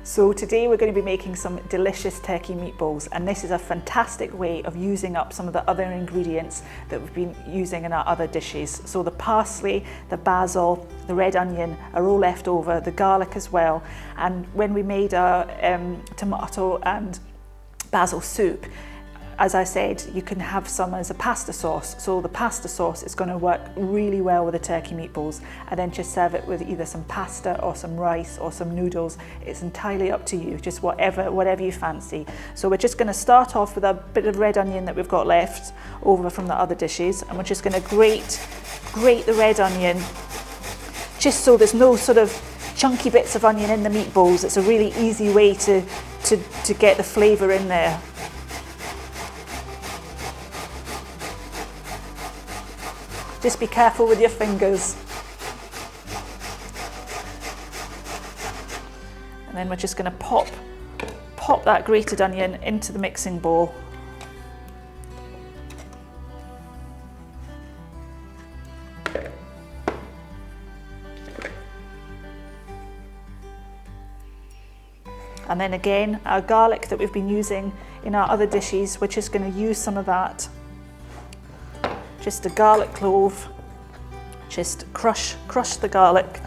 So today we're going to be making some delicious turkey meatballs, and this is a fantastic way of using up some of the other ingredients that we've been using in our other dishes. So the parsley, the basil, the red onion are all left over, the garlic as well. And when we made our tomato and basil soup, as I said, you can have some as a pasta sauce. So the pasta sauce is going to work really well with the turkey meatballs, and then just serve it with either some pasta or some rice or some noodles. It's entirely up to you, just whatever you fancy. So we're just going to start off with a bit of red onion that we've got left over from the other dishes, and we're just going to grate the red onion, just so there's no sort of chunky bits of onion in the meatballs. It's a really easy way to get the flavour in there. Just be careful with your fingers. And then we're just going to pop that grated onion into the mixing bowl. And then again, our garlic that we've been using in our other dishes, we're just going to use some of that. Just a garlic clove, just crush the garlic.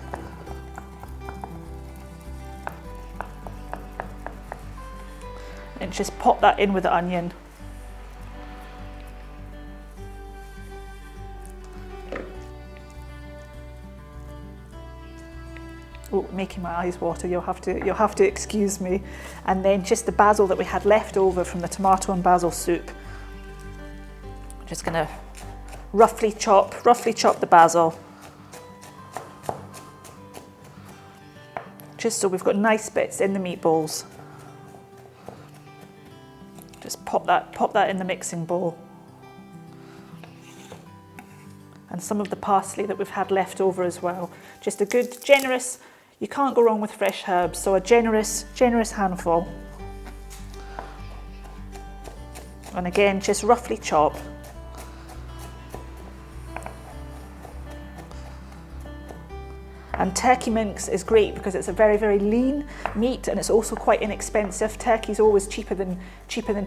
And just pop that in with the onion. Oh, making my eyes water, you'll have to excuse me. And then just the basil that we had left over from the tomato and basil soup. I'm just gonna roughly chop the basil, just so we've got nice bits in the meatballs. Just pop that in the mixing bowl. And some of the parsley that we've had left over as well. Just a good, generous, you can't go wrong with fresh herbs, so a generous handful. And again, just roughly chop. And turkey mince is great because it's a very, very lean meat, and it's also quite inexpensive. Turkey's always cheaper than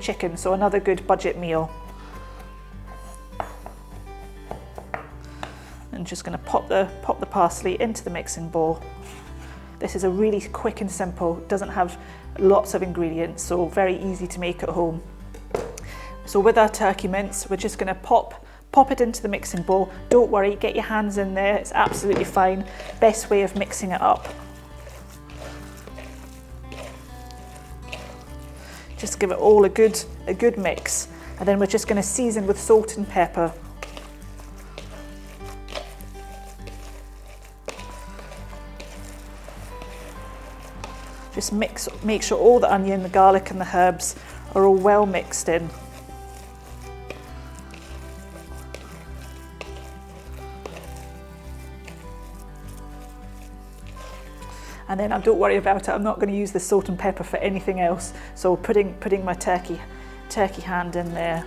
chicken, so another good budget meal. And just going to pop the parsley into the mixing bowl. This is a really quick and simple, doesn't have lots of ingredients, so very easy to make at home. So with our turkey mince, we're just going to pop it into the mixing bowl. Don't worry, get your hands in there, it's absolutely fine. Best way of mixing it up. Just give it all a good mix, and then we're just going to season with salt and pepper. Just make sure all the onion, the garlic and the herbs are all well mixed in. And then don't worry about it, I'm not going to use the salt and pepper for anything else. So putting my turkey hand in there.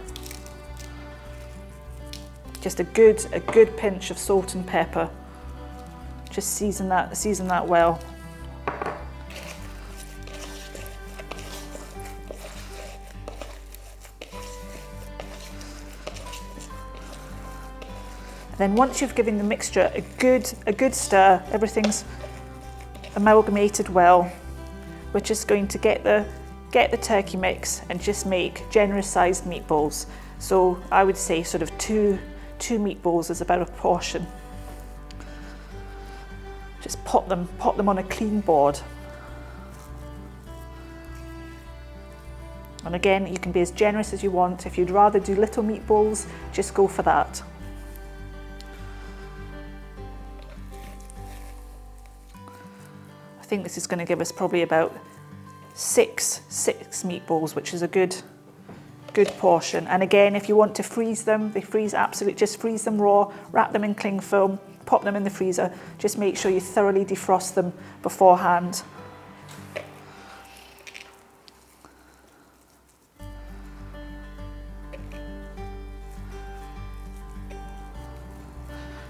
Just a good pinch of salt and pepper. Just season that well. Then once you've given the mixture a good stir, everything's amalgamated well, we're just going to get the turkey mix and just make generous sized meatballs. So I would say sort of two meatballs is about a portion. Just pop them on a clean board. And again, you can be as generous as you want. If you'd rather do little meatballs, just go for that. I think this is going to give us probably about six meatballs, which is a good portion. And again, if you want to freeze them, they freeze absolutely. Just freeze them raw, wrap them in cling film, pop them in the freezer. Just make sure you thoroughly defrost them beforehand.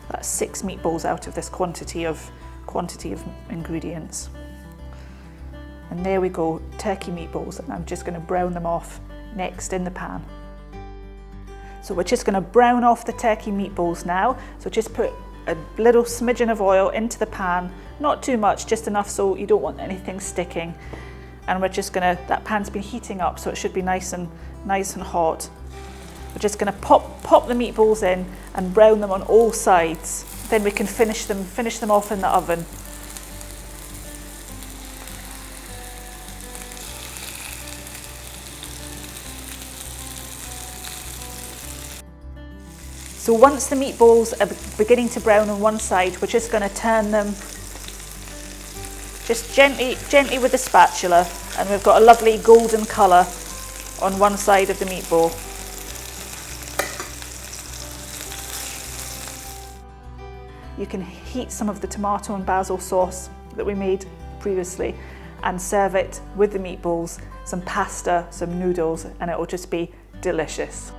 That's 6 meatballs out of this quantity of ingredients. And there we go, turkey meatballs, and I'm just going to brown them off next in the pan. So we're just going to brown off the turkey meatballs now. So just put a little smidgen of oil into the pan, not too much, just enough so you don't want anything sticking. And we're just going to, that pan's been heating up, so it should be nice and hot. We're just going to pop the meatballs in and brown them on all sides. Then we can finish them off in the oven. So once the meatballs are beginning to brown on one side, we're just going to turn them just gently with the spatula, and we've got a lovely golden colour on one side of the meatball. You can heat some of the tomato and basil sauce that we made previously and serve it with the meatballs, some pasta, some noodles, and it will just be delicious.